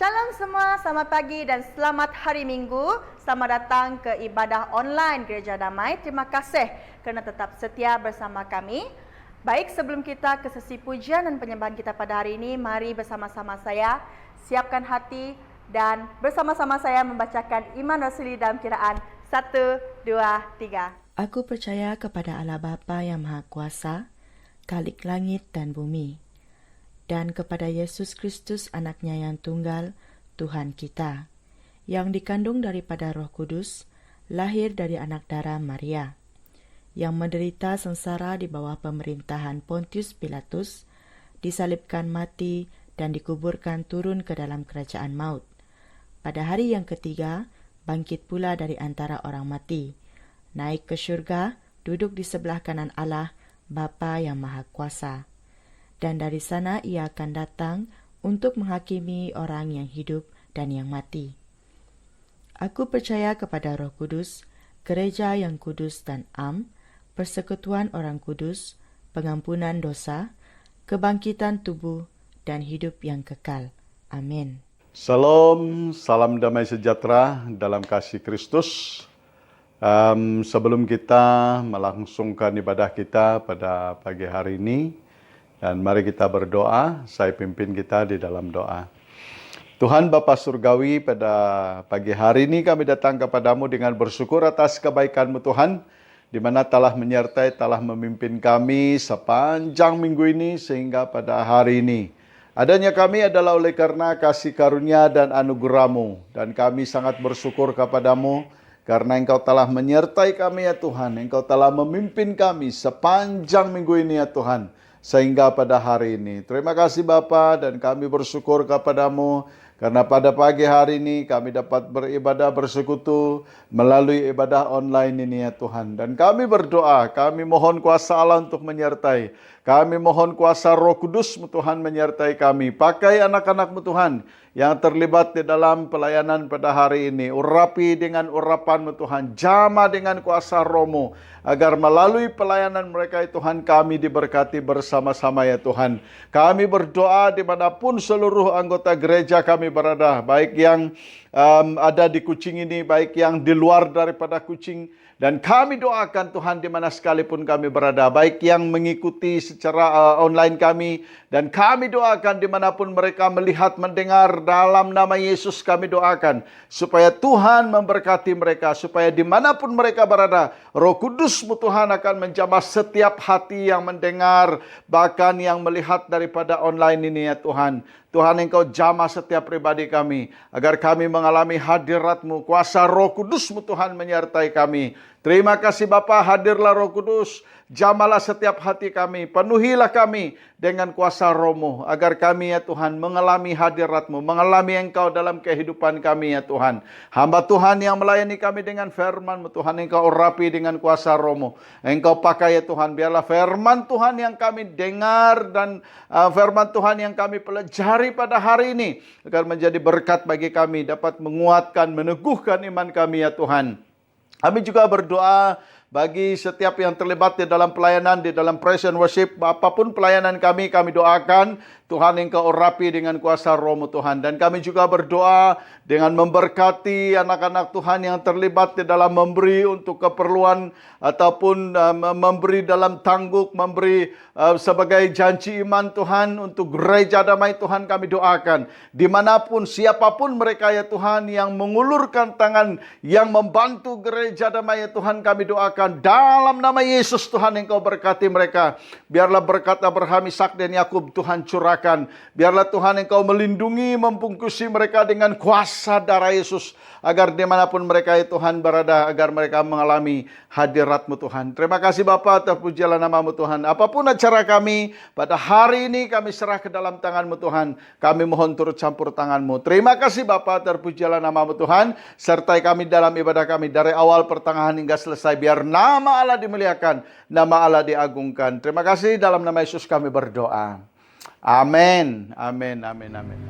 Shalom semua, selamat pagi dan selamat hari Minggu. Selamat datang ke ibadah online Gereja Damai. Terima kasih kerana tetap setia bersama kami. Baik, sebelum kita ke sesi pujian dan penyembahan kita pada hari ini, mari bersama-sama saya siapkan hati dan bersama-sama saya membacakan iman rasuli dalam kiraan 1, 2, 3. Aku percaya kepada Allah Bapa yang Maha Kuasa, Khalik langit dan bumi, dan kepada Yesus Kristus anaknya yang tunggal, Tuhan kita, yang dikandung daripada Roh Kudus, lahir dari anak darah Maria, yang menderita sengsara di bawah pemerintahan Pontius Pilatus, disalibkan mati dan dikuburkan turun ke dalam kerajaan maut. Pada hari yang ketiga, bangkit pula dari antara orang mati, naik ke syurga, duduk di sebelah kanan Allah, Bapa yang Maha Kuasa. Dan dari sana ia akan datang untuk menghakimi orang yang hidup dan yang mati. Aku percaya kepada Roh Kudus, gereja yang kudus dan am, persekutuan orang kudus, pengampunan dosa, kebangkitan tubuh, dan hidup yang kekal. Amin. Salam, salam damai sejahtera dalam kasih Kristus. Sebelum kita melangsungkan ibadah kita pada pagi hari ini, dan mari kita berdoa, saya pimpin kita di dalam doa. Tuhan Bapa Surgawi, pada pagi hari ini kami datang kepadamu dengan bersyukur atas kebaikan-Mu Tuhan, di mana telah menyertai, telah memimpin kami sepanjang minggu ini sehingga pada hari ini. Adanya kami adalah oleh karena kasih karunia dan anugerah-Mu, dan kami sangat bersyukur kepadamu karena Engkau telah menyertai kami ya Tuhan, Engkau telah memimpin kami sepanjang minggu ini ya Tuhan, sehingga pada hari ini. Terima kasih Bapa, dan kami bersyukur kepadamu karena pada pagi hari ini kami dapat beribadah bersekutu melalui ibadah online ini ya Tuhan. Dan kami berdoa, kami mohon kuasa Allah untuk menyertai. Kami mohon kuasa Roh Kudus-Mu Tuhan menyertai kami. Pakai anak-anak-Mu Tuhan yang terlibat di dalam pelayanan pada hari ini. Urapi dengan urapan-Mu Tuhan. Jamah dengan kuasa Roh-Mu. Agar melalui pelayanan mereka Tuhan kami diberkati bersama-sama ya Tuhan. Kami berdoa dimanapun seluruh anggota gereja kami berada. Baik yang ada di Kucing ini, baik yang di luar daripada Kucing. Dan kami doakan Tuhan di mana sekalipun kami berada, baik yang mengikuti secara online kami, dan kami doakan dimanapun mereka melihat, mendengar, dalam nama Yesus kami doakan, supaya Tuhan memberkati mereka, supaya dimanapun mereka berada, Roh Kudus-Mu Tuhan akan menjamah setiap hati yang mendengar, bahkan yang melihat daripada online ini ya Tuhan. Tuhan Engkau jamah setiap pribadi kami, agar kami mengalami hadirat-Mu, kuasa Roh Kudus-Mu Tuhan menyertai kami. Terima kasih Bapa, hadirlah Roh Kudus, jamahlah setiap hati kami, penuhilah kami dengan kuasa Roh-Mu, agar kami ya Tuhan mengalami hadirat-Mu, mengalami Engkau dalam kehidupan kami ya Tuhan. Hamba Tuhan yang melayani kami dengan firman-Mu Tuhan, Engkau urapi dengan kuasa Roh-Mu. Engkau pakai ya Tuhan, biarlah firman Tuhan yang kami dengar dan firman Tuhan yang kami pelajari pada hari ini agar menjadi berkat bagi kami, dapat menguatkan, meneguhkan iman kami ya Tuhan. Kami juga berdoa bagi setiap yang terlibat di dalam pelayanan, di dalam praise and worship, apapun pelayanan kami doakan Tuhan Engkau urapi dengan kuasa Roh-Mu Tuhan. Dan kami juga berdoa dengan memberkati anak-anak Tuhan yang terlibat di dalam memberi untuk keperluan ataupun memberi dalam tangguk, memberi sebagai janji iman Tuhan untuk gereja damai Tuhan kami doakan. Dimanapun, siapapun mereka ya Tuhan yang mengulurkan tangan, yang membantu gereja damai ya Tuhan kami doakan. Dalam nama Yesus Tuhan Engkau berkati mereka. Biarlah berkat Abraham, Ishak dan Yakub Tuhan curahkan. Biarlah Tuhan Engkau melindungi, membungkusi mereka dengan kuasa darah Yesus. Agar dimanapun mereka ya Tuhan berada, agar mereka mengalami hadirat-Mu Tuhan. Terima kasih Bapa, terpujilah nama-Mu Tuhan. Apapun acara kami, pada hari ini kami serah ke dalam tangan-Mu Tuhan. Kami mohon turut campur tangan-Mu. Terima kasih Bapa, terpujilah nama-Mu Tuhan. Sertai kami dalam ibadah kami dari awal, pertengahan hingga selesai. Biar nama Allah dimuliakan, nama Allah diagungkan. Terima kasih, dalam nama Yesus kami berdoa. Amin. Amin. Amin. Amin.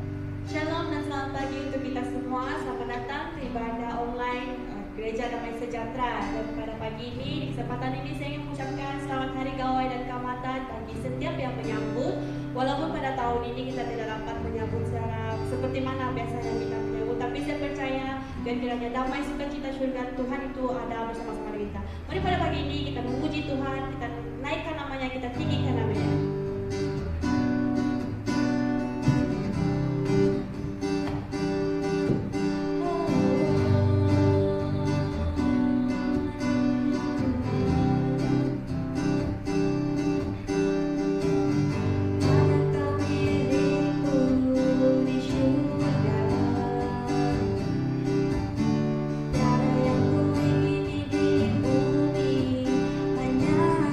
Shalom dan selamat pagi untuk kita semua. Selamat datang ke ibadah online Gereja Damai Sejahtera. Dan pada pagi ini, di kesempatan ini saya ingin mengucapkan selamat Hari Gawai dan Keamatan bagi setiap yang menyambut Walaupun pada tahun ini kita tidak dapat menyambut secara seperti mana biasanya kita menyambut, tapi saya percaya dan kiranya damai sukacita surga Tuhan itu ada bersama-sama dengan kita. Mari pada pagi ini kita memuji Tuhan, kita naikkan namanya, kita tinggikan namanya. Hanya akan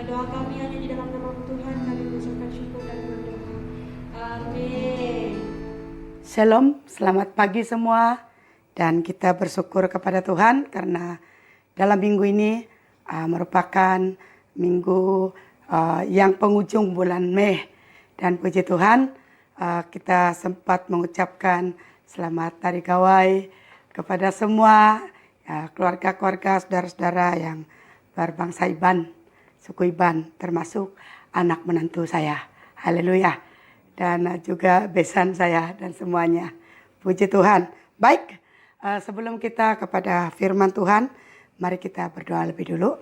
Doa kami hanya di dalam nama Tuhan, kami mengucapkan syukur dan berdoa. Amin. Shalom, selamat pagi semua. Dan kita bersyukur kepada Tuhan karena dalam minggu ini merupakan minggu yang penghujung bulan Mei. Dan puji Tuhan kita sempat mengucapkan selamat Hari Gawai kepada semua keluarga-keluarga, saudara-saudara yang berbangsa Iban, suku Iban, termasuk anak menantu saya. Haleluya. Dan juga besan saya dan semuanya. Puji Tuhan. Baik, sebelum kita kepada firman Tuhan, mari kita berdoa lebih dulu.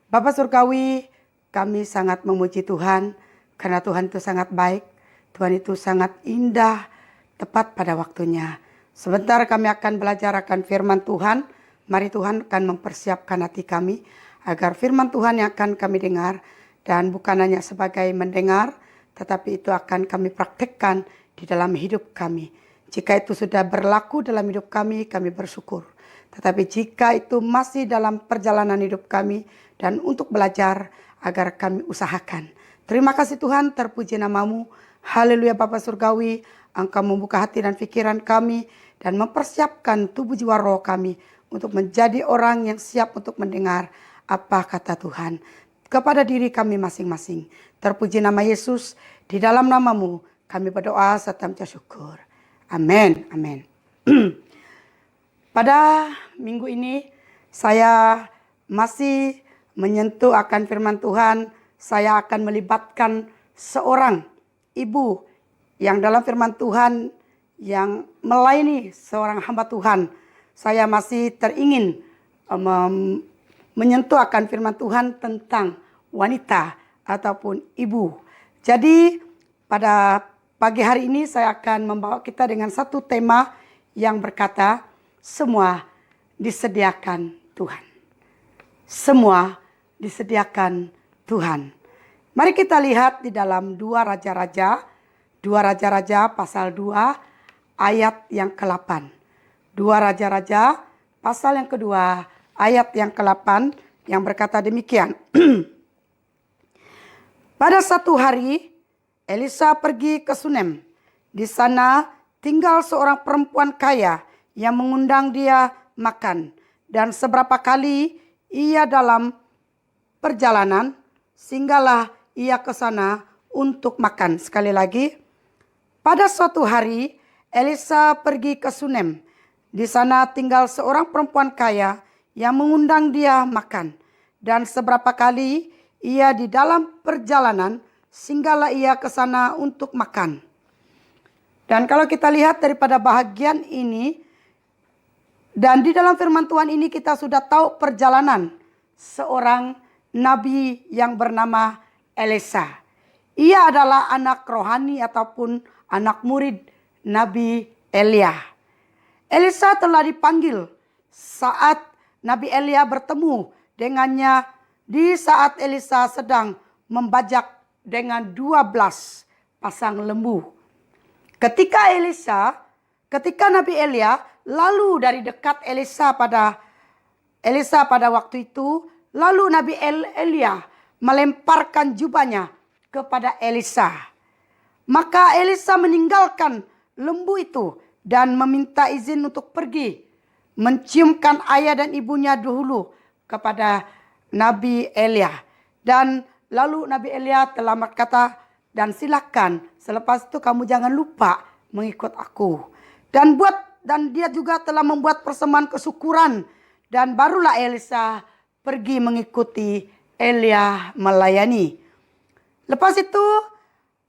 Bapa Surgawi, kami sangat memuji Tuhan karena Tuhan itu sangat baik. Tuhan itu sangat indah, tepat pada waktunya. Sebentar kami akan belajar akan firman Tuhan. Mari Tuhan akan mempersiapkan hati kami agar firman Tuhan yang akan kami dengar dan bukan hanya sebagai mendengar, tetapi itu akan kami praktekkan di dalam hidup kami. Jika itu sudah berlaku dalam hidup kami bersyukur. Tetapi jika itu masih dalam perjalanan hidup kami dan untuk belajar agar kami usahakan. Terima kasih Tuhan, terpuji namamu. Haleluya Bapa Surgawi, Engkau membuka hati dan pikiran kami dan mempersiapkan tubuh jiwa roh kami untuk menjadi orang yang siap untuk mendengar apa kata Tuhan kepada diri kami masing-masing. Terpuji nama Yesus, di dalam namamu kami berdoa serta mengucap syukur. Amin, amin. Pada minggu ini saya masih menyentuh akan firman Tuhan. Saya akan melibatkan seorang ibu yang dalam firman Tuhan yang melayani seorang hamba Tuhan. Saya masih teringin menyentuh akan firman Tuhan tentang wanita ataupun ibu. Jadi pada pagi hari ini saya akan membawa kita dengan satu tema yang berkata, semua disediakan Tuhan. Semua disediakan Tuhan. Mari kita lihat di dalam 2 Raja-Raja pasal 2 ayat yang ke-8. 2 Raja-Raja pasal yang kedua ayat yang ke-8 yang berkata demikian. Pada satu hari, Elisa pergi ke Sunem. Di sana tinggal seorang perempuan kaya yang mengundang dia makan. Dan seberapa kali ia dalam perjalanan, singgahlah ia ke sana untuk makan. Sekali lagi, pada suatu hari, Elisa pergi ke Sunem. Di sana tinggal seorang perempuan kaya yang mengundang dia makan. Dan seberapa kali ia di dalam perjalanan, singgahlah ia ke sana untuk makan. Dan kalau kita lihat daripada bahagian ini, dan di dalam firman Tuhan ini kita sudah tahu perjalanan seorang nabi yang bernama Elisa. Ia adalah anak rohani ataupun anak murid Nabi Elia. Elisa telah dipanggil saat Nabi Elia bertemu dengannya di saat Elisa sedang membajak dengan 12 pasang lembu. Ketika Nabi Elia lalu dari dekat Elisa pada waktu itu, lalu Nabi Elia melemparkan jubahnya kepada Elisa. Maka Elisa meninggalkan lembu itu dan meminta izin untuk pergi menciumkan ayah dan ibunya dahulu kepada Nabi Elia. Dan lalu Nabi Elia telah berkata, dan silakan selepas itu kamu jangan lupa mengikut aku. Dan dia juga telah membuat persembahan kesyukuran. Dan barulah Elisa pergi mengikuti Elia melayani. Lepas itu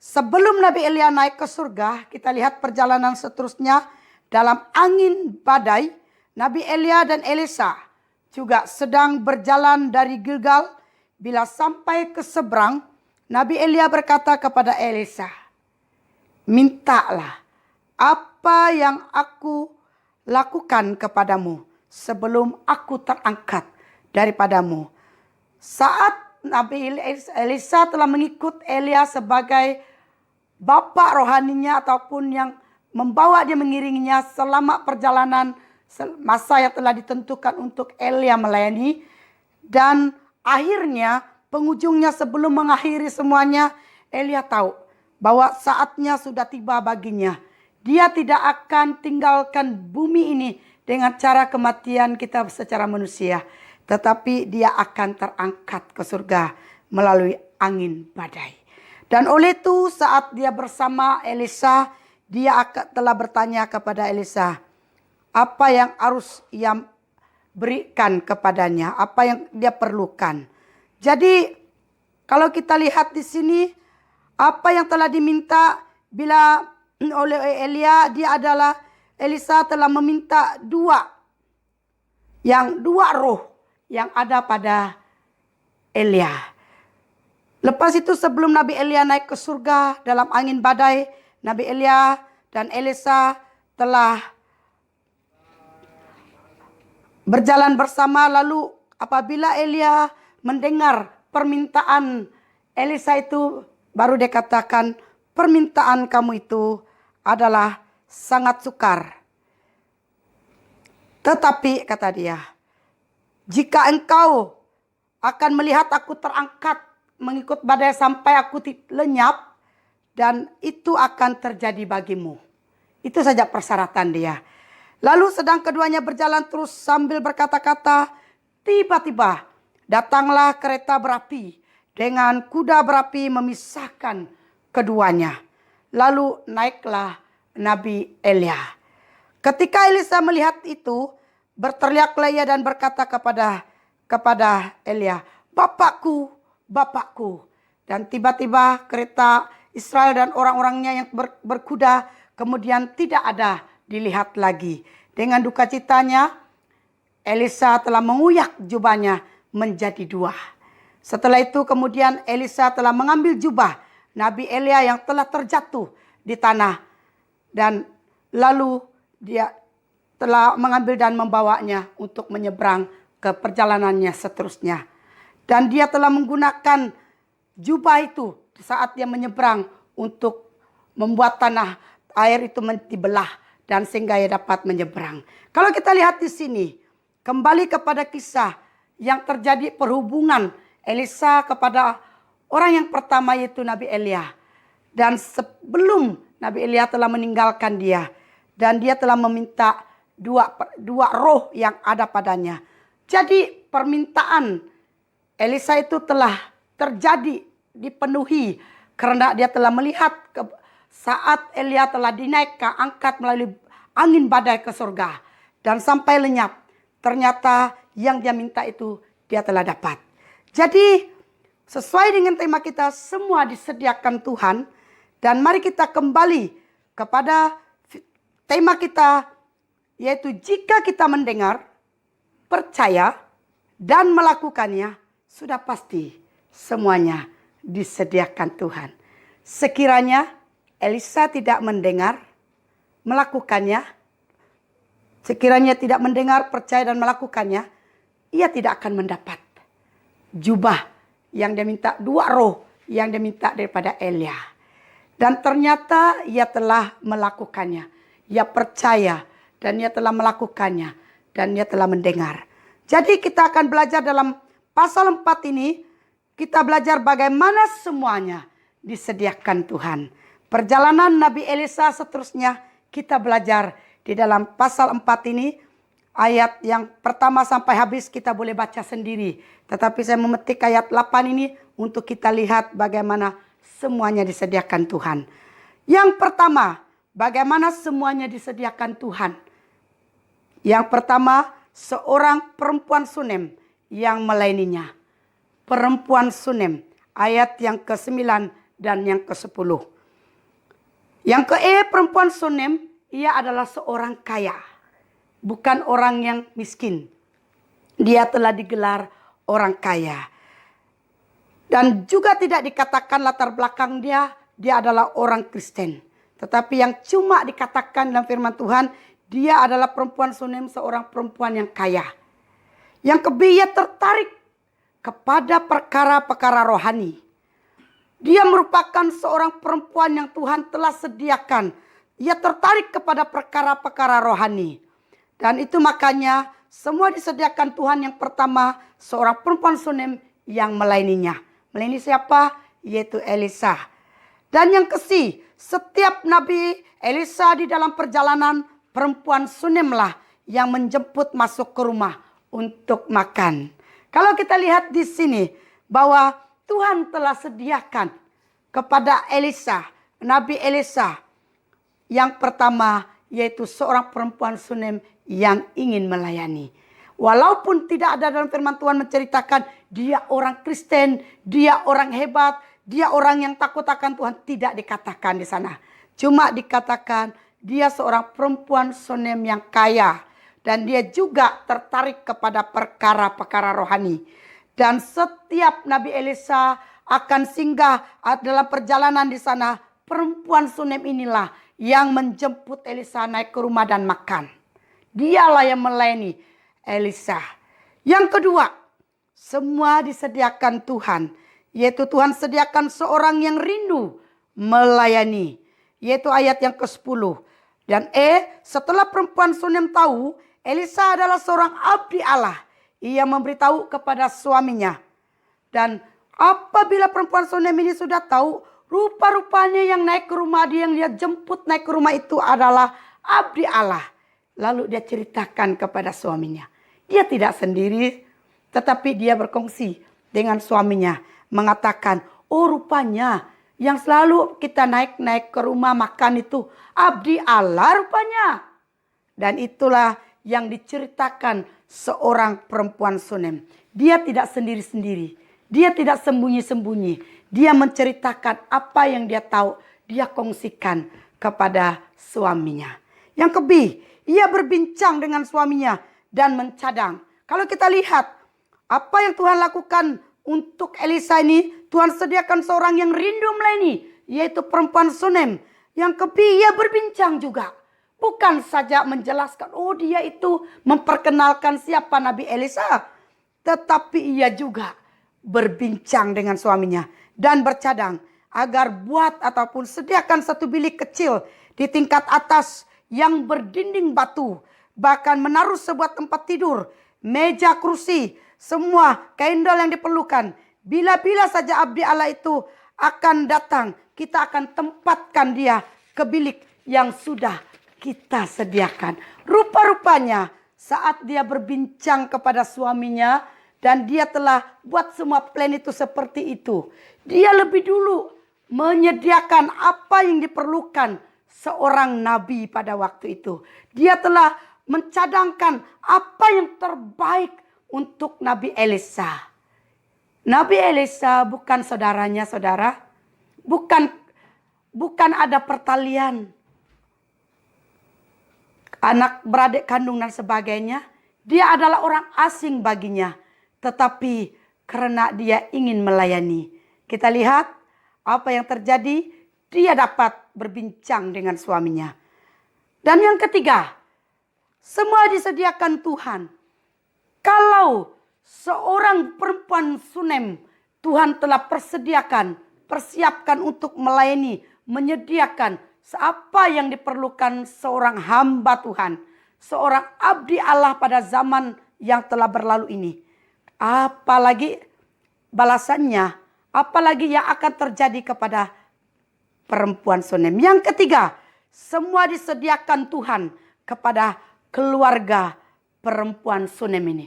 sebelum Nabi Elia naik ke surga, kita lihat perjalanan seterusnya dalam angin badai. Nabi Elia dan Elisa juga sedang berjalan dari Gilgal. Bila sampai ke seberang, Nabi Elia berkata kepada Elisa, mintalah apa yang aku lakukan kepadamu sebelum aku terangkat daripadamu. Saat Nabi Elisa telah mengikut Elia sebagai bapa rohaninya ataupun yang membawa dia mengiringinya selama perjalanan masa yang telah ditentukan untuk Elia melayani. Dan akhirnya penghujungnya sebelum mengakhiri semuanya, Elia tahu bahwa saatnya sudah tiba baginya. Dia tidak akan tinggalkan bumi ini dengan cara kematian kita secara manusia. Tetapi dia akan terangkat ke surga melalui angin badai. Dan oleh itu saat dia bersama Elisa, dia telah bertanya kepada Elisa, apa yang harus ia berikan kepadanya, apa yang dia perlukan. Jadi kalau kita lihat di sini, apa yang telah diminta bila oleh Elia, Elisa telah meminta dua roh yang ada pada Elia. Lepas itu sebelum Nabi Elia naik ke surga dalam angin badai, Nabi Elia dan Elisa telah berjalan bersama. Lalu apabila Elia mendengar permintaan Elisa itu, baru dia katakan, permintaan kamu itu adalah sangat sukar. Tetapi kata dia, jika engkau akan melihat aku terangkat mengikut badai sampai aku lenyap, dan itu akan terjadi bagimu. Itu saja persyaratan dia. Lalu sedang keduanya berjalan terus sambil berkata-kata, tiba-tiba datanglah kereta berapi dengan kuda berapi memisahkan keduanya. Lalu naiklah Nabi Elia. Ketika Elisa melihat itu, berteriaklah ia dan berkata kepada Elia, Bapakku, Bapakku. Dan tiba-tiba kereta Israel dan orang-orangnya yang berkuda kemudian tidak ada dilihat lagi. Dengan duka citanya, Elisa telah menguyak jubahnya menjadi dua. Setelah itu kemudian Elisa telah mengambil jubah Nabi Elia yang telah terjatuh di tanah. Dan lalu dia telah mengambil dan membawanya untuk menyeberang ke perjalanannya seterusnya. Dan dia telah menggunakan jubah itu saat dia menyeberang untuk membuat tanah air itu dibelah dan sehingga ia dapat menyeberang. Kalau kita lihat di sini, kembali kepada kisah yang terjadi perhubungan Elisa kepada orang yang pertama yaitu Nabi Elia. Dan sebelum Nabi Elia telah meninggalkan dia dan dia telah meminta dua roh yang ada padanya. Jadi permintaan Elisa itu telah terjadi, dipenuhi karena dia telah melihat saat Elia telah dinaikkan, angkat melalui angin badai ke surga dan sampai lenyap. Ternyata yang dia minta itu dia telah dapat. Jadi sesuai dengan tema kita, semua disediakan Tuhan. Dan mari kita kembali kepada tema kita, yaitu jika kita mendengar, percaya, dan melakukannya, sudah pasti semuanya disediakan Tuhan. Sekiranya Elisa tidak mendengar, melakukannya, sekiranya tidak mendengar, percaya, dan melakukannya, ia tidak akan mendapat jubah yang dia minta, dua roh yang dia minta daripada Elia. Dan ternyata ia telah melakukannya. Ia percaya dan ia telah melakukannya. Dan ia telah mendengar. Jadi kita akan belajar dalam pasal 4 ini. Kita belajar bagaimana semuanya disediakan Tuhan. Perjalanan Nabi Elisa seterusnya kita belajar di dalam pasal 4 ini. Ayat yang pertama sampai habis kita boleh baca sendiri. Tetapi saya memetik ayat 8 ini untuk kita lihat bagaimana semuanya disediakan Tuhan. Yang pertama, bagaimana semuanya disediakan Tuhan. Yang pertama, seorang perempuan Sunem yang melayaninya. Perempuan Sunem, ayat yang ke-9 dan yang ke-10. Yang perempuan Sunem, ia adalah seorang kaya. Bukan orang yang miskin. Dia telah digelar orang kaya. Dan juga tidak dikatakan latar belakang dia adalah orang Kristen. Tetapi yang cuma dikatakan dalam firman Tuhan, dia adalah perempuan Sunem, seorang perempuan yang kaya. Yang ia tertarik kepada perkara-perkara rohani. Dia merupakan seorang perempuan yang Tuhan telah sediakan. Ia tertarik kepada perkara-perkara rohani. Dan itu makanya semua disediakan Tuhan. Yang pertama, seorang perempuan Sunem yang melayaninya. Melayani siapa? Yaitu Elisa. Dan yang kesi, setiap Nabi Elisa di dalam perjalanan, perempuan Sunemlah yang menjemput masuk ke rumah untuk makan. Kalau kita lihat di sini bahwa Tuhan telah sediakan kepada Elisa, Nabi Elisa yang pertama, yaitu seorang perempuan Sunem yang ingin melayani. Walaupun tidak ada dalam firman Tuhan menceritakan dia orang Kristen, dia orang hebat, dia orang yang takut akan Tuhan, tidak dikatakan di sana. Cuma dikatakan dia seorang perempuan Sunem yang kaya. Dan dia juga tertarik kepada perkara-perkara rohani. Dan setiap Nabi Elisa akan singgah dalam perjalanan di sana. Perempuan Sunem inilah yang menjemput Elisa naik ke rumah dan makan. Dialah yang melayani Elisa. Yang kedua, semua disediakan Tuhan. Yaitu Tuhan sediakan seorang yang rindu melayani. Yaitu ayat yang ke-10. Dan setelah perempuan Sunem tahu Elisa adalah seorang abdi Allah, ia memberitahu kepada suaminya. Dan apabila perempuan Sunem ini sudah tahu, rupa-rupanya yang naik ke rumah dia, yang dia jemput naik ke rumah itu adalah abdi Allah. Lalu dia ceritakan kepada suaminya. Dia tidak sendiri, tetapi dia berkongsi dengan suaminya. Mengatakan, oh rupanya yang selalu kita naik ke rumah makan itu abdi Allah rupanya. Dan itulah yang diceritakan seorang perempuan Sunem. Dia tidak sendiri-sendiri. Dia tidak sembunyi-sembunyi. Dia menceritakan apa yang dia tahu. Dia kongsikan kepada suaminya. Yang ia berbincang dengan suaminya dan mencadang. Kalau kita lihat apa yang Tuhan lakukan untuk Elisa ini, Tuhan sediakan seorang yang rindu melayani, yaitu perempuan Sunem. Yang ia berbincang juga. Bukan saja menjelaskan, oh dia itu memperkenalkan siapa Nabi Elisa. Tetapi ia juga berbincang dengan suaminya. Dan bercadang agar buat ataupun sediakan satu bilik kecil di tingkat atas yang berdinding batu. Bahkan menaruh sebuah tempat tidur, meja, kursi, semua kaindal yang diperlukan. Bila-bila saja abdi Allah itu akan datang, kita akan tempatkan dia ke bilik yang sudah kita sediakan. Rupa-rupanya saat dia berbincang kepada suaminya dan dia telah buat semua plan itu seperti itu. Dia lebih dulu menyediakan apa yang diperlukan seorang nabi pada waktu itu. Dia telah mencadangkan apa yang terbaik untuk Nabi Elisa. Nabi Elisa bukan saudaranya, saudara. Bukan ada pertalian anak beradik kandung dan sebagainya. Dia adalah orang asing baginya. Tetapi karena dia ingin melayani. Kita lihat apa yang terjadi. Dia dapat berbincang dengan suaminya. Dan yang ketiga, semua disediakan Tuhan. Kalau seorang perempuan Sunem, Tuhan telah persiapkan untuk melayani, menyediakan apa yang diperlukan seorang hamba Tuhan. Seorang abdi Allah pada zaman yang telah berlalu ini. Apalagi balasannya, apalagi yang akan terjadi kepada perempuan Sunem. Yang ketiga, semua disediakan Tuhan kepada keluarga perempuan Sunem ini.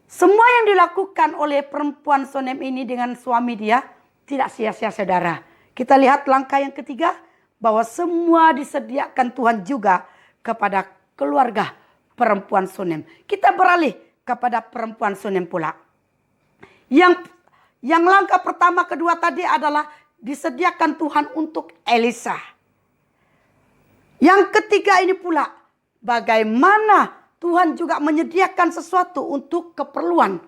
Semua yang dilakukan oleh perempuan Sunem ini dengan suami dia tidak sia-sia, saudara. Kita lihat langkah yang ketiga, bahwa semua disediakan Tuhan juga kepada keluarga perempuan Sunem. Kita beralih kepada perempuan Sunem pula. Yang langkah pertama, kedua tadi adalah disediakan Tuhan untuk Elisa. Yang ketiga ini pula, bagaimana Tuhan juga menyediakan sesuatu untuk keperluan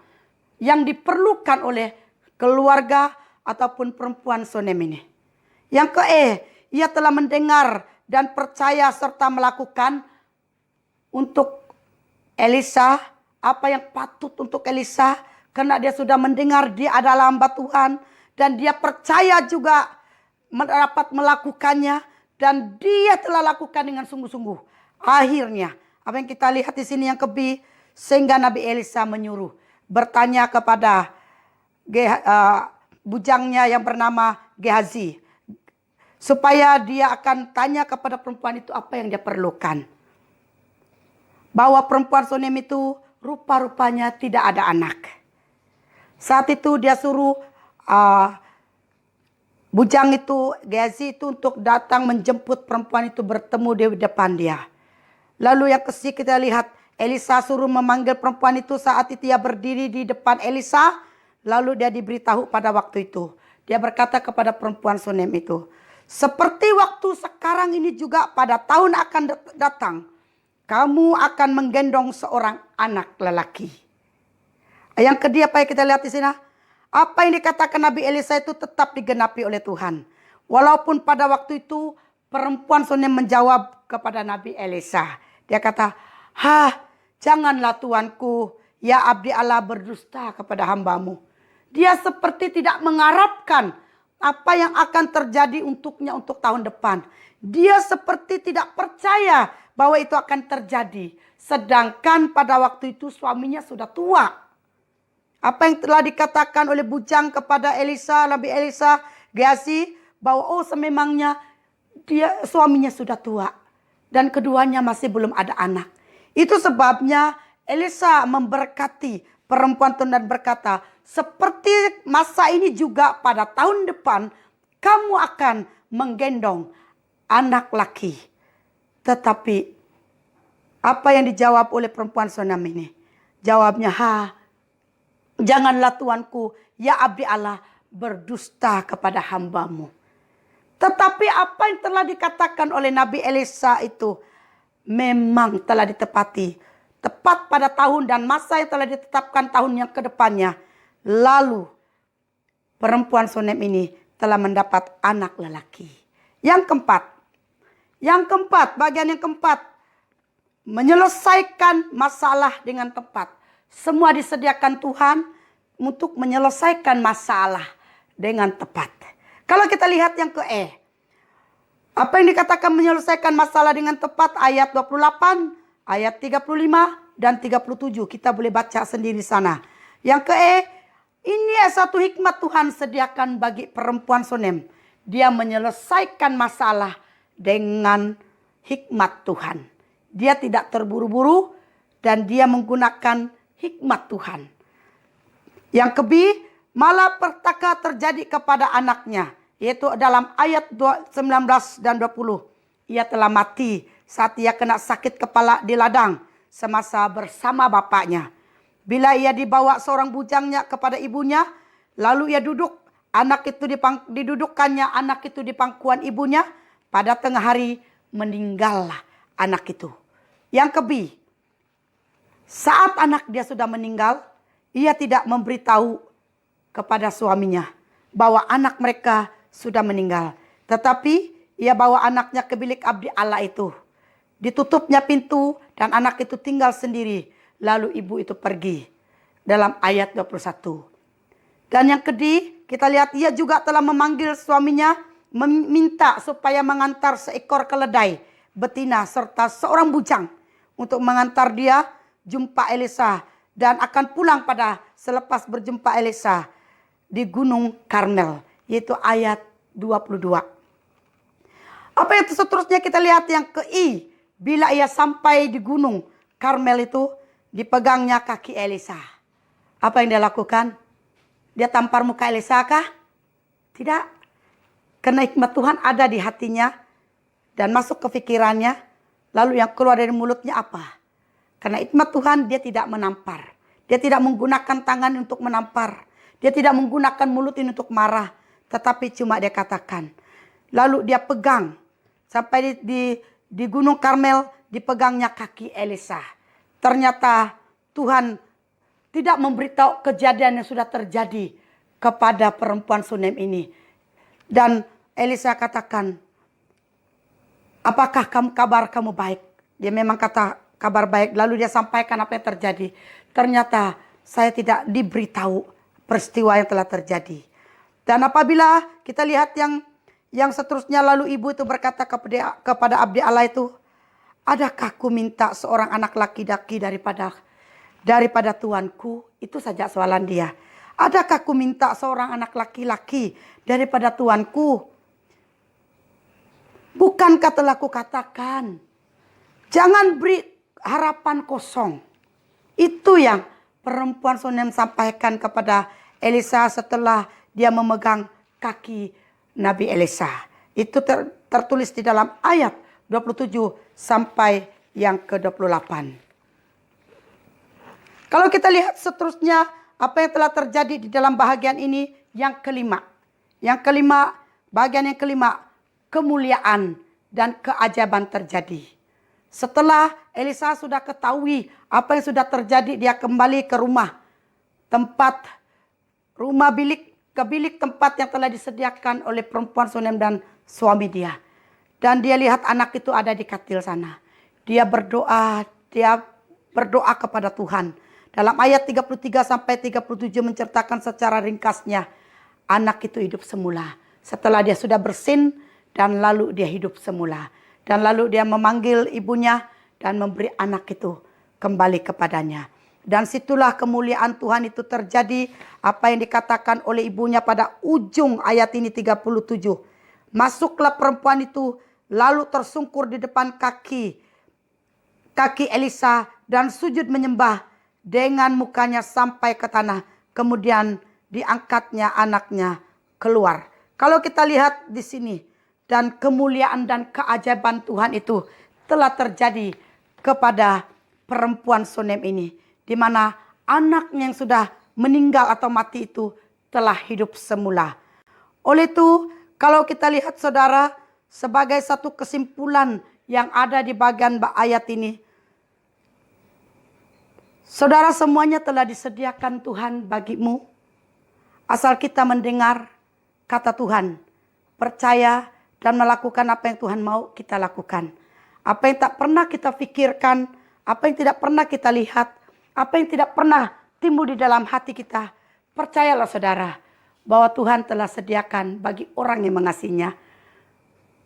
yang diperlukan oleh keluarga ataupun perempuan Sunem ini. Yang ia telah mendengar dan percaya serta melakukan untuk Elisa apa yang patut untuk Elisa. Karena dia sudah mendengar dia adalah hamba Tuhan. Dan dia percaya juga dapat melakukannya. Dan dia telah lakukan dengan sungguh-sungguh. Akhirnya apa yang kita lihat di sini yang sehingga Nabi Elisa menyuruh bertanya kepada bujangnya yang bernama Gehazi. Supaya dia akan tanya kepada perempuan itu apa yang dia perlukan. Bahwa perempuan Sunem itu rupa-rupanya tidak ada anak. Saat itu dia suruh bujang itu, Gehazi itu untuk datang menjemput perempuan itu bertemu di depan dia. Lalu yang ketiga kita lihat Elisa suruh memanggil perempuan itu. Saat itu dia berdiri di depan Elisa. Lalu dia diberitahu pada waktu itu. Dia berkata kepada perempuan Sunem itu, seperti waktu sekarang ini juga pada tahun akan datang, kamu akan menggendong seorang anak lelaki. Yang kedua apa yang kita lihat di sini? Apa yang dikatakan Nabi Elisa itu tetap digenapi oleh Tuhan. Walaupun pada waktu itu perempuan Sunem menjawab kepada Nabi Elisa. Dia kata, janganlah tuanku, ya abdi Allah berdusta kepada hambamu. Dia seperti tidak mengharapkan apa yang akan terjadi untuknya untuk tahun depan. Dia seperti tidak percaya bahwa itu akan terjadi. Sedangkan pada waktu itu suaminya sudah tua. Apa yang telah dikatakan oleh bujang kepada Elisa, Nabi Elisa, Gehazi, bahwa sememangnya suaminya sudah tua. Dan keduanya masih belum ada anak. Itu sebabnya Elisa memberkati perempuan itu dan berkata, seperti masa ini juga pada tahun depan kamu akan menggendong anak laki. Tetapi apa yang dijawab oleh perempuan Sunem ini? Jawabnya, janganlah tuanku, ya abdi Allah berdusta kepada hambamu. Tetapi apa yang telah dikatakan oleh Nabi Elisa itu memang telah ditepati. Tepat pada tahun dan masa yang telah ditetapkan tahun yang kedepannya. Lalu perempuan Sunem ini telah mendapat anak lelaki. Yang keempat, bagian yang keempat. Menyelesaikan masalah dengan tepat. Semua disediakan Tuhan untuk menyelesaikan masalah dengan tepat. Kalau kita lihat yang apa yang dikatakan menyelesaikan masalah dengan tepat, ayat 28, ayat 35 dan 37. Kita boleh baca sendiri sana. Yang ini satu hikmat Tuhan sediakan bagi perempuan Sunem. Dia menyelesaikan masalah dengan hikmat Tuhan. Dia tidak terburu-buru dan dia menggunakan hikmat Tuhan. Yang malah petaka terjadi kepada anaknya. Yaitu dalam ayat 19 dan 20. Ia telah mati saat ia kena sakit kepala di ladang semasa bersama bapaknya. Bila ia dibawa seorang bujangnya kepada ibunya, lalu ia duduk. Didudukkannya anak itu di pangkuan ibunya. Pada tengah hari meninggallah anak itu. Yang saat anak dia sudah meninggal, ia tidak memberitahu kepada suaminya bahwa anak mereka sudah meninggal. Tetapi ia bawa anaknya ke bilik abdi Allah itu. Ditutupnya pintu dan anak itu tinggal sendiri. Lalu ibu itu pergi. Dalam ayat 21. Dan yang kita lihat ia juga telah memanggil suaminya. Meminta supaya mengantar seekor keledai betina serta seorang bujang. Untuk mengantar dia jumpa Elisa. Dan akan pulang pada selepas berjumpa Elisa di Gunung Karmel. Yaitu ayat 22. Apa yang seterusnya kita lihat yang bila ia sampai di Gunung Karmel itu dipegangnya kaki Elisa. Apa yang dia lakukan? Dia tampar muka Elisa kah? Tidak. Karena hikmat Tuhan ada di hatinya dan masuk ke pikirannya. Lalu yang keluar dari mulutnya apa? Karena hikmat Tuhan dia tidak menampar. Dia tidak menggunakan tangan untuk menampar. Dia tidak menggunakan mulut ini untuk marah. Tetapi cuma dia katakan. Lalu dia pegang. Sampai di Gunung Karmel dipegangnya kaki Elisa. Ternyata Tuhan tidak memberitahu kejadian yang sudah terjadi kepada perempuan Sunem ini. Dan Elisa katakan, apakah kabar kamu baik? Dia memang kata kabar baik. Lalu dia sampaikan apa yang terjadi. Ternyata saya tidak diberitahu peristiwa yang telah terjadi. Dan apabila kita lihat yang seterusnya, lalu ibu itu berkata kepada abdi Allah itu, adakah ku minta seorang anak laki-laki daripada tuanku? Itu saja soalan dia. Adakah ku minta seorang anak laki-laki daripada tuanku? Bukankah telah kukatakan, jangan beri harapan kosong. Itu yang perempuan Sunem sampaikan kepada Elisa setelah dia memegang kaki Nabi Elisa. Itu tertulis di dalam ayat 27 sampai yang ke-28. Kalau kita lihat seterusnya apa yang telah terjadi di dalam bahagian ini, yang kelima. Yang kelima, bagian yang kelima, kemuliaan dan keajaiban terjadi. Setelah Elisa sudah ketahui apa yang sudah terjadi, dia kembali ke rumah bilik tempat yang telah disediakan oleh perempuan Sunem dan suami dia. Dan dia lihat anak itu ada di katil sana. Dia berdoa kepada Tuhan. Dalam ayat 33 sampai 37 menceritakan secara ringkasnya anak itu hidup semula. Setelah dia sudah bersin dan lalu dia hidup semula. Dan lalu dia memanggil ibunya dan memberi anak itu kembali kepadanya. Dan situlah kemuliaan Tuhan itu terjadi, apa yang dikatakan oleh ibunya pada ujung ayat ini 37. Masuklah perempuan itu lalu tersungkur di depan kaki Elisa dan sujud menyembah dengan mukanya sampai ke tanah. Kemudian diangkatnya anaknya keluar. Kalau kita lihat di sini, dan kemuliaan dan keajaiban Tuhan itu telah terjadi kepada perempuan Sunem ini, di mana anaknya yang sudah meninggal atau mati itu telah hidup semula. Oleh itu, kalau kita lihat saudara, sebagai satu kesimpulan yang ada di bagian ayat ini, saudara, semuanya telah disediakan Tuhan bagimu. Asal kita mendengar kata Tuhan, percaya dan melakukan apa yang Tuhan mau kita lakukan. Apa yang tak pernah kita pikirkan, apa yang tidak pernah kita lihat, apa yang tidak pernah timbul di dalam hati kita. Percayalah saudara, bahwa Tuhan telah sediakan bagi orang yang mengasihinya.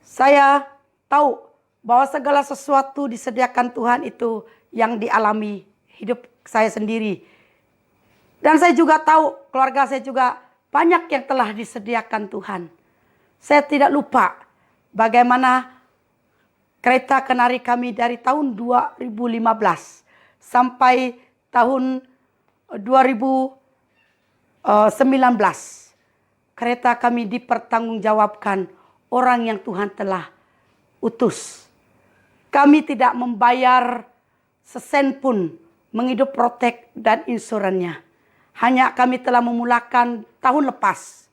Saya tahu bahwa segala sesuatu disediakan Tuhan itu yang dialami hidup saya sendiri. Dan saya juga tahu keluarga saya juga banyak yang telah disediakan Tuhan. Saya tidak lupa bagaimana kereta kenari kami dari tahun 2015 sampai tahun 2019. Kereta kami dipertanggungjawabkan orang yang Tuhan telah utus. Kami tidak membayar sesen pun menghidup protek dan insurannya. Hanya kami telah memulakan tahun lepas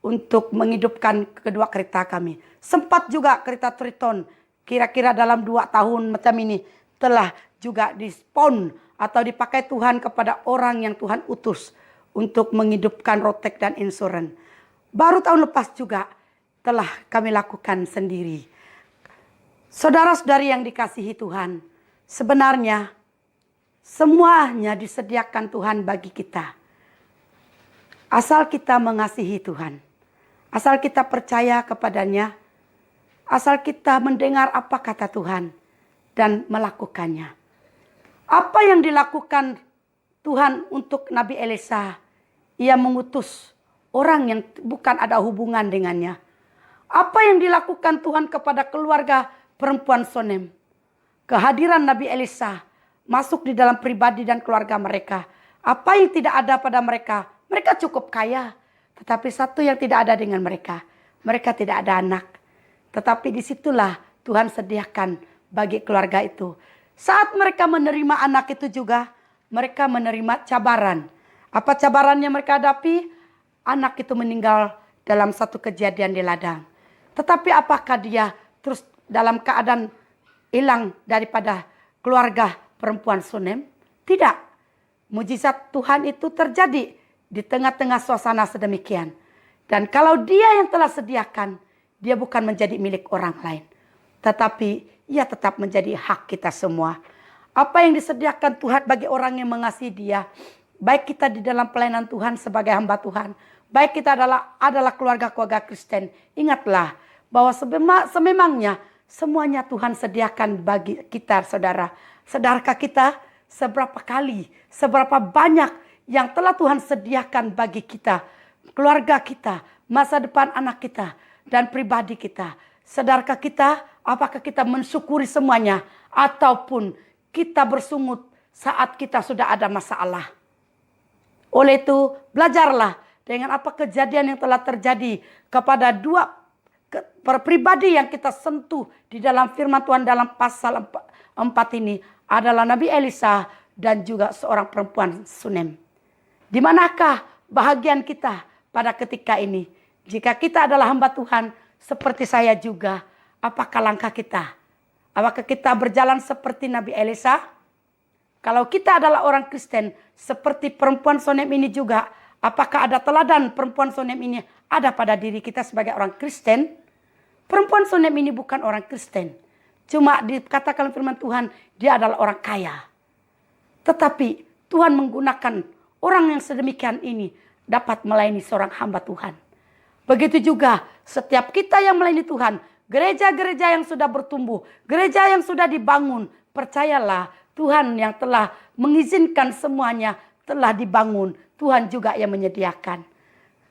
untuk menghidupkan kedua kereta kami. Sempat juga kereta Triton kira-kira dalam 2 tahun macam ini telah juga dispon atau dipakai Tuhan kepada orang yang Tuhan utus untuk menghidupkan rotek dan insuran. Baru tahun lepas juga telah kami lakukan sendiri. Saudara-saudari yang dikasihi Tuhan, sebenarnya semuanya disediakan Tuhan bagi kita. Asal kita mengasihi Tuhan. Asal kita percaya kepadanya. Asal kita mendengar apa kata Tuhan dan melakukannya. Apa yang dilakukan Tuhan untuk Nabi Elisa? Ia mengutus orang yang bukan ada hubungan dengannya. Apa yang dilakukan Tuhan kepada keluarga perempuan Sunem? Kehadiran Nabi Elisa masuk di dalam pribadi dan keluarga mereka. Apa yang tidak ada pada mereka? Mereka cukup kaya. Tetapi satu yang tidak ada dengan mereka. Mereka tidak ada anak. Tetapi disitulah Tuhan sediakan bagi keluarga itu. Saat mereka menerima anak itu juga, mereka menerima cabaran. Apa cabaran yang mereka hadapi? Anak itu meninggal dalam satu kejadian di ladang. Tetapi apakah dia terus dalam keadaan hilang daripada keluarga perempuan Sunem? Tidak. Mujizat Tuhan itu terjadi di tengah-tengah suasana sedemikian. Dan kalau dia yang telah sediakan, dia bukan menjadi milik orang lain. Tetapi ia tetap menjadi hak kita semua. Apa yang disediakan Tuhan bagi orang yang mengasihi dia, baik kita di dalam pelayanan Tuhan sebagai hamba Tuhan, baik kita adalah keluarga-keluarga Kristen, ingatlah bahwa sememangnya semuanya Tuhan sediakan bagi kita, saudara. Sadarkah kita seberapa kali, seberapa banyak yang telah Tuhan sediakan bagi kita, keluarga kita, masa depan anak kita, dan pribadi kita. Sadarkah kita, apakah kita mensyukuri semuanya, ataupun kita bersungut saat kita sudah ada masalah? Oleh itu, belajarlah dengan apa kejadian yang telah terjadi kepada dua pribadi yang kita sentuh di dalam firman Tuhan dalam pasal 4 ini adalah Nabi Elisa dan juga seorang perempuan Sunem. Di manakah bahagian kita pada ketika ini? Jika kita adalah hamba Tuhan seperti saya juga, apakah langkah kita? Apakah kita berjalan seperti Nabi Elisa? Kalau kita adalah orang Kristen seperti perempuan Sunem ini juga, apakah ada teladan perempuan Sunem ini ada pada diri kita sebagai orang Kristen? Perempuan Sunem ini bukan orang Kristen. Cuma dikatakan firman Tuhan, dia adalah orang kaya. Tetapi Tuhan menggunakan orang yang sedemikian ini dapat melayani seorang hamba Tuhan. Begitu juga setiap kita yang melayani Tuhan, gereja-gereja yang sudah bertumbuh, gereja yang sudah dibangun, percayalah Tuhan yang telah mengizinkan semuanya telah dibangun. Tuhan juga yang menyediakan.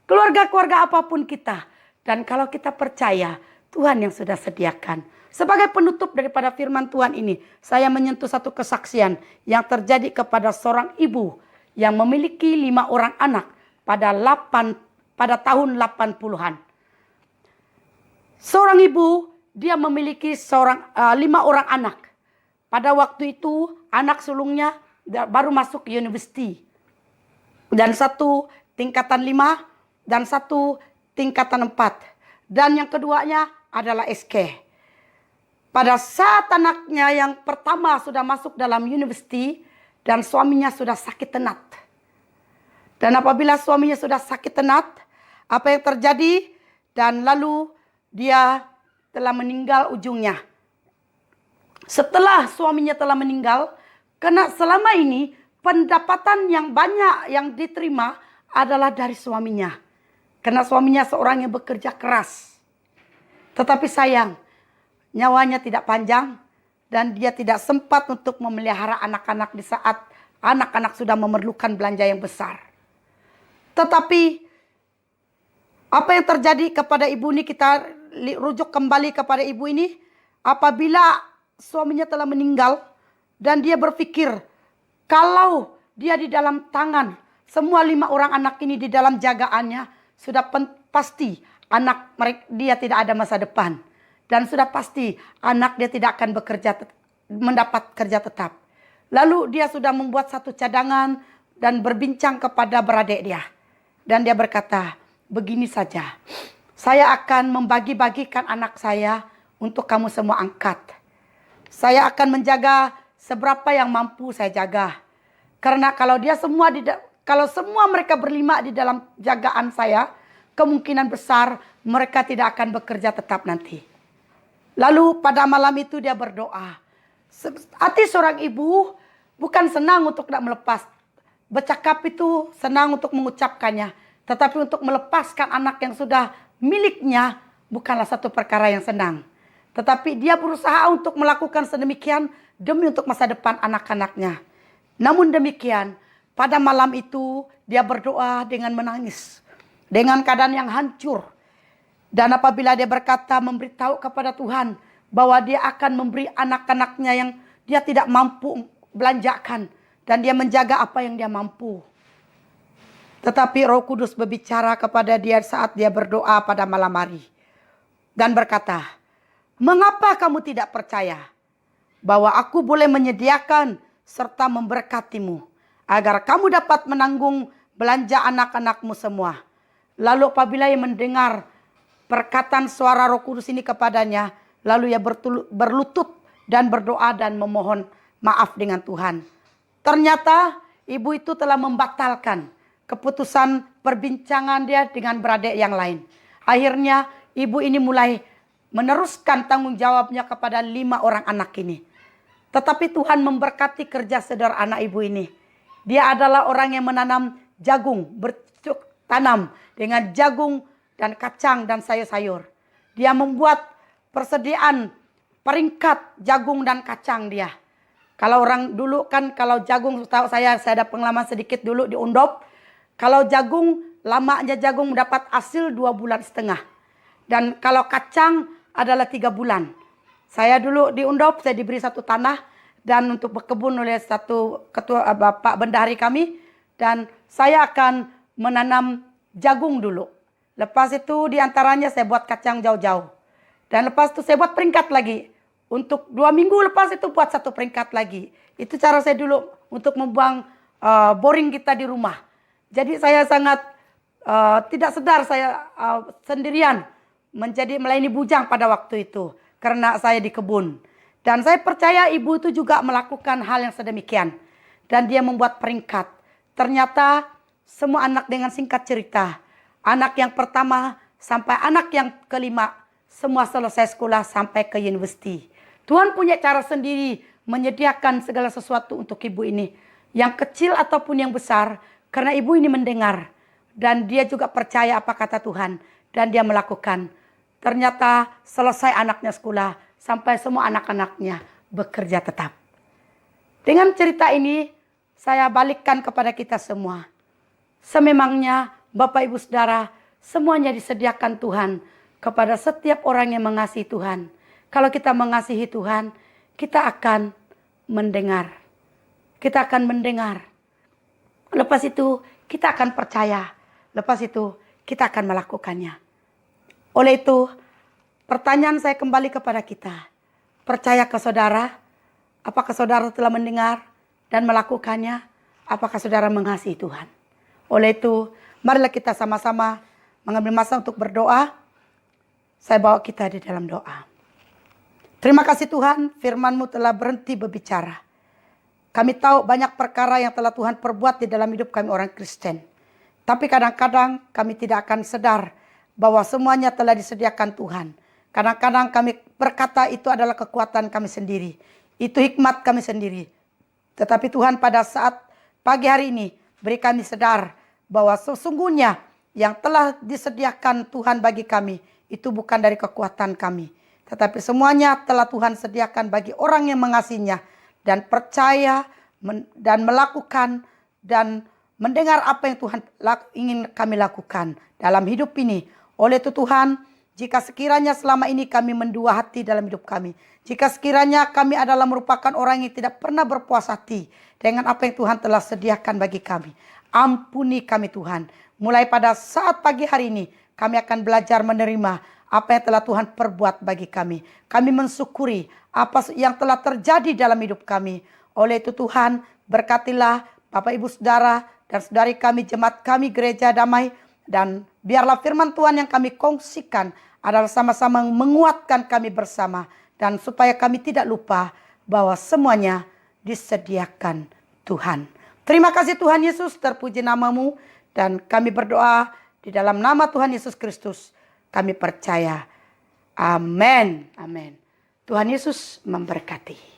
Keluarga-keluarga apapun kita. Dan kalau kita percaya, Tuhan yang sudah sediakan. Sebagai penutup daripada firman Tuhan ini, saya menyentuh satu kesaksian yang terjadi kepada seorang ibu yang memiliki 5 orang anak pada tahun 80-an. Seorang ibu, dia memiliki 5 orang anak. Pada waktu itu, anak sulungnya baru masuk universiti. Dan 1 tingkatan 5 dan 1 tingkatan 4. Dan yang keduanya adalah SK. Pada saat anaknya yang pertama sudah masuk dalam universiti dan suaminya sudah sakit tenat. Dan apabila suaminya sudah sakit tenat, apa yang terjadi? Dan lalu dia telah meninggal ujungnya. Setelah suaminya telah meninggal, karena selama ini pendapatan yang banyak yang diterima adalah dari suaminya. Karena suaminya seorang yang bekerja keras. Tetapi sayang, nyawanya tidak panjang dan dia tidak sempat untuk memelihara anak-anak di saat anak-anak sudah memerlukan belanja yang besar. Tetapi apa yang terjadi kepada ibu ini, kita rujuk kembali kepada ibu ini. Apabila suaminya telah meninggal dan dia berpikir kalau dia di dalam tangan semua 5 orang anak ini di dalam jagaannya, sudah pasti anak dia tidak ada masa depan. Dan sudah pasti anak dia tidak akan mendapat kerja tetap. Lalu dia sudah membuat satu cadangan dan berbincang kepada beradik dia. Dan dia berkata, begini saja, saya akan membagi-bagikan anak saya untuk kamu semua angkat. Saya akan menjaga seberapa yang mampu saya jaga. Karena kalau semua mereka berlima di dalam jagaan saya, kemungkinan besar mereka tidak akan bekerja tetap nanti. Lalu pada malam itu dia berdoa. Hati seorang ibu bukan senang untuk tidak melepas. Bercakap itu senang untuk mengucapkannya. Tetapi untuk melepaskan anak yang sudah miliknya bukanlah satu perkara yang senang. Tetapi dia berusaha untuk melakukan sedemikian demi untuk masa depan anak-anaknya. Namun demikian, pada malam itu dia berdoa dengan menangis. Dengan keadaan yang hancur. Dan apabila dia berkata memberitahu kepada Tuhan bahwa dia akan memberi anak-anaknya yang dia tidak mampu belanjakan. Dan dia menjaga apa yang dia mampu. Tetapi Roh Kudus berbicara kepada dia saat dia berdoa pada malam hari. Dan berkata, mengapa kamu tidak percaya bahwa aku boleh menyediakan serta memberkatimu agar kamu dapat menanggung belanja anak-anakmu semua. Lalu apabila ia mendengar perkataan suara Roh Kudus ini kepadanya, lalu ia berlutut dan berdoa dan memohon maaf dengan Tuhan. Ternyata ibu itu telah membatalkan keputusan perbincangan dia dengan beradik yang lain. Akhirnya ibu ini mulai meneruskan tanggung jawabnya kepada 5 orang anak ini. Tetapi Tuhan memberkati kerja sederhana ibu ini. Dia adalah orang yang menanam jagung, bercocok tanam dengan jagung dan kacang dan sayur-sayur. Dia membuat persediaan peringkat jagung dan kacang dia. Kalau orang dulu kan kalau jagung, tahu saya ada pengalaman sedikit dulu di Undop. Kalau jagung, lamanya jagung mendapat hasil 2,5 bulan. Dan kalau kacang adalah 3 bulan. Saya dulu di Undop, saya diberi satu tanah dan untuk berkebun oleh satu ketua Bapak Bendahari kami. Dan saya akan menanam jagung dulu. Lepas itu diantaranya saya buat kacang jauh-jauh. Dan lepas itu saya buat peringkat lagi. Untuk 2 minggu lepas itu buat satu peringkat lagi. Itu cara saya dulu untuk membuang boring kita di rumah. Jadi saya sangat tidak sedar saya sendirian melayani bujang pada waktu itu. Karena saya di kebun. Dan saya percaya ibu itu juga melakukan hal yang sedemikian. Dan dia membuat peringkat. Ternyata semua anak dengan singkat cerita. Anak yang pertama sampai anak yang kelima. Semua selesai sekolah sampai ke universiti. Tuhan punya cara sendiri menyediakan segala sesuatu untuk ibu ini. Yang kecil ataupun yang besar. Karena ibu ini mendengar. Dan dia juga percaya apa kata Tuhan. Dan dia melakukan. Ternyata selesai anaknya sekolah. Sampai semua anak-anaknya bekerja tetap. Dengan cerita ini saya balikkan kepada kita semua. Sememangnya Bapak Ibu Saudara semuanya disediakan Tuhan. Kepada setiap orang yang mengasihi Tuhan. Kalau kita mengasihi Tuhan, kita akan mendengar. Kita akan mendengar. Lepas itu kita akan percaya. Lepas itu kita akan melakukannya. Oleh itu, pertanyaan saya kembali kepada kita. Percaya ke saudara? Apakah saudara telah mendengar dan melakukannya? Apakah saudara mengasihi Tuhan? Oleh itu, marilah kita sama-sama mengambil masa untuk berdoa. Saya bawa kita di dalam doa. Terima kasih Tuhan, firman-Mu telah berhenti berbicara. Kami tahu banyak perkara yang telah Tuhan perbuat di dalam hidup kami orang Kristen. Tapi kadang-kadang kami tidak akan sadar bahwa semuanya telah disediakan Tuhan. Kadang-kadang kami berkata itu adalah kekuatan kami sendiri. Itu hikmat kami sendiri. Tetapi Tuhan pada saat pagi hari ini beri kami sadar bahwa sesungguhnya yang telah disediakan Tuhan bagi kami itu bukan dari kekuatan kami. Tetapi semuanya telah Tuhan sediakan bagi orang yang mengasihinya. Dan percaya dan melakukan dan mendengar apa yang Tuhan ingin kami lakukan dalam hidup ini. Oleh itu Tuhan, jika sekiranya selama ini kami mendua hati dalam hidup kami. Jika sekiranya kami adalah merupakan orang yang tidak pernah berpuas hati dengan apa yang Tuhan telah sediakan bagi kami. Ampuni kami Tuhan. Mulai pada saat pagi hari ini kami akan belajar menerima apa yang telah Tuhan perbuat bagi kami. Kami mensyukuri apa yang telah terjadi dalam hidup kami. Oleh itu Tuhan, berkatilah Bapak Ibu Saudara dan saudari kami, jemaat kami, Gereja Damai. Dan biarlah firman Tuhan yang kami kongsikan adalah sama-sama menguatkan kami bersama. Dan supaya kami tidak lupa bahwa semuanya disediakan Tuhan. Terima kasih Tuhan Yesus, terpuji nama-Mu. Dan kami berdoa di dalam nama Tuhan Yesus Kristus. Kami percaya. Amin. Amin. Tuhan Yesus memberkati.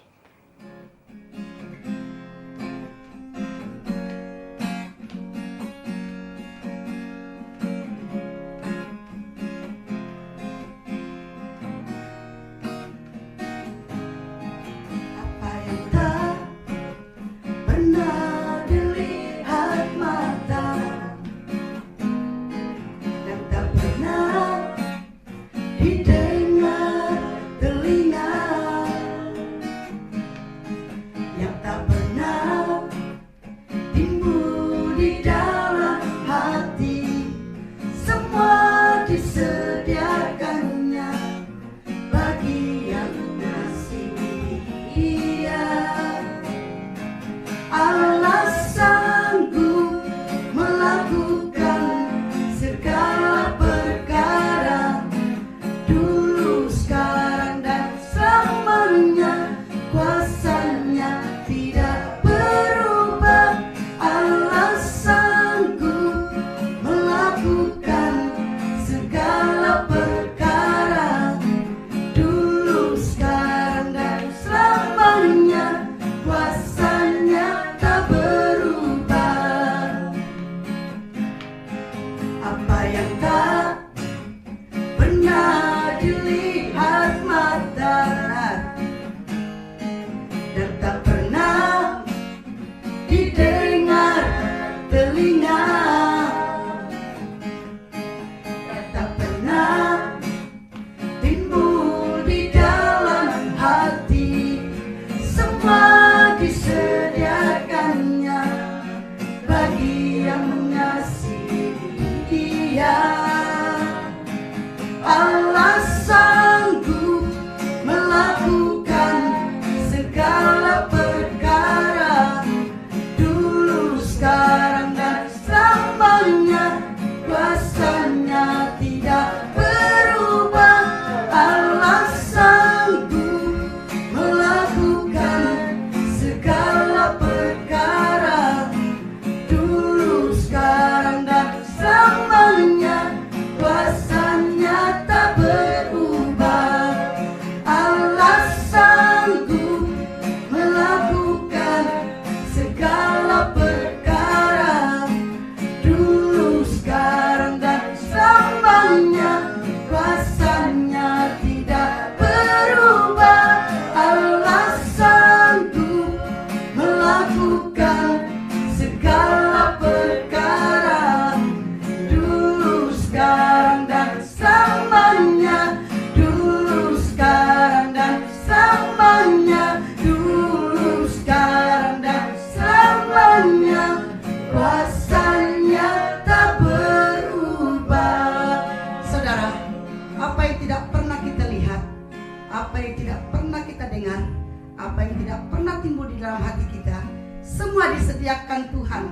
apa yang tidak pernah timbul di dalam hati kita, semua disediakan Tuhan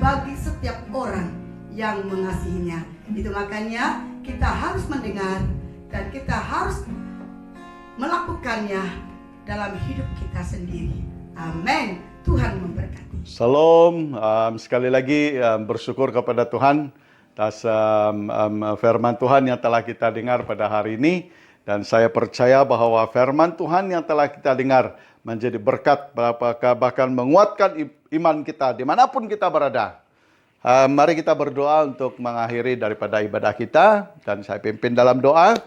bagi setiap orang yang mengasihinya. Itu makanya kita harus mendengar dan kita harus melakukannya dalam hidup kita sendiri. Amin. Tuhan memberkati. Salam, sekali lagi bersyukur kepada Tuhan atas firman Tuhan yang telah kita dengar pada hari ini. Dan saya percaya bahwa firman Tuhan yang telah kita dengar menjadi berkat, bahkan menguatkan iman kita dimanapun kita berada. Mari kita berdoa untuk mengakhiri daripada ibadah kita. Dan saya pimpin dalam doa.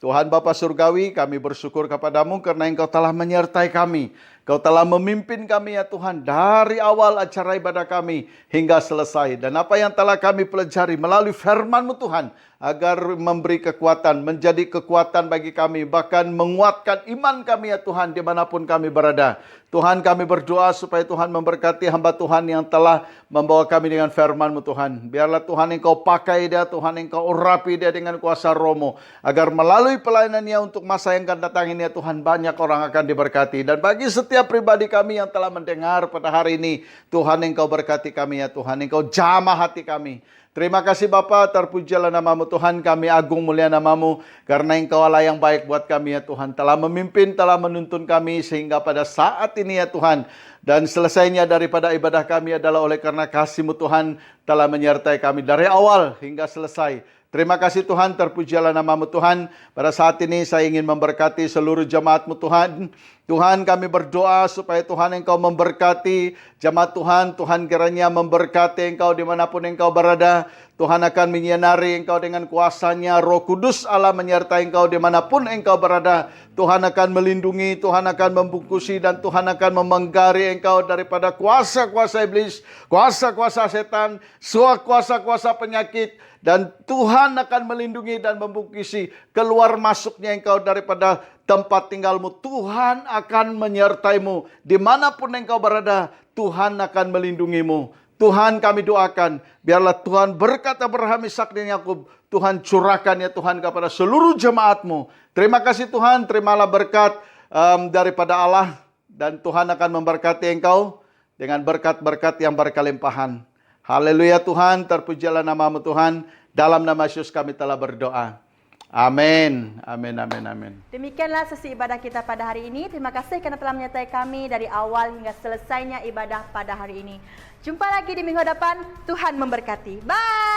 Tuhan Bapa Surgawi, kami bersyukur kepadamu karena Engkau telah menyertai kami. Kau telah memimpin kami ya Tuhan dari awal acara ibadah kami hingga selesai. Dan apa yang telah kami pelajari melalui firman-Mu Tuhan, agar memberi kekuatan, menjadi kekuatan bagi kami, bahkan menguatkan iman kami ya Tuhan dimanapun kami berada. Tuhan, kami berdoa supaya Tuhan memberkati hamba Tuhan yang telah membawa kami dengan firman-Mu Tuhan. Biarlah Tuhan Engkau pakai dia, Tuhan Engkau urapi dia dengan kuasa Roh-Mu, agar melalui pelayanannya untuk masa yang akan datang ini ya Tuhan, banyak orang akan diberkati. Dan bagi setiap pribadi kami yang telah mendengar pada hari ini, Tuhan Engkau berkati kami ya Tuhan, Engkau jamah hati kami. Terima kasih Bapa, terpujilah nama-Mu Tuhan, kami agung mulia nama-Mu, karena Engkau Allah yang baik buat kami ya Tuhan, telah memimpin, telah menuntun kami sehingga pada saat ini ya Tuhan, dan selesainya daripada ibadah kami adalah oleh karena kasih-Mu Tuhan telah menyertai kami dari awal hingga selesai. Terima kasih Tuhan, terpujilah nama-Mu Tuhan. Pada saat ini saya ingin memberkati seluruh jemaat-Mu Tuhan. Tuhan, kami berdoa supaya Tuhan Engkau memberkati jemaat Tuhan. Tuhan kiranya memberkati Engkau dimanapun Engkau berada. Tuhan akan menyinari Engkau dengan kuasa-Nya. Roh Kudus Allah menyertai Engkau dimanapun Engkau berada. Tuhan akan melindungi, Tuhan akan membungkusi, dan Tuhan akan memenggari Engkau daripada kuasa-kuasa iblis, kuasa-kuasa setan, kuasa-kuasa penyakit. Dan Tuhan akan melindungi dan membungkusi keluar masuknya Engkau daripada tempat tinggalmu. Tuhan akan menyertaimu dimanapun Engkau berada. Tuhan akan melindungimu. Tuhan, kami doakan, biarlah Tuhan berkat Abraham, Ishak dan Yakub, Tuhan curahkan ya Tuhan kepada seluruh jemaat-Mu. Terima kasih Tuhan, terimalah berkat daripada Allah, dan Tuhan akan memberkati Engkau dengan berkat-berkat yang berkelimpahan. Haleluya Tuhan, terpujilah nama-Mu Tuhan. Dalam nama Yesus kami telah berdoa. Amin. Amin, amin, amin. Demikianlah sesi ibadah kita pada hari ini. Terima kasih kerana telah menyertai kami dari awal hingga selesainya ibadah pada hari ini. Jumpa lagi di minggu depan. Tuhan memberkati. Bye.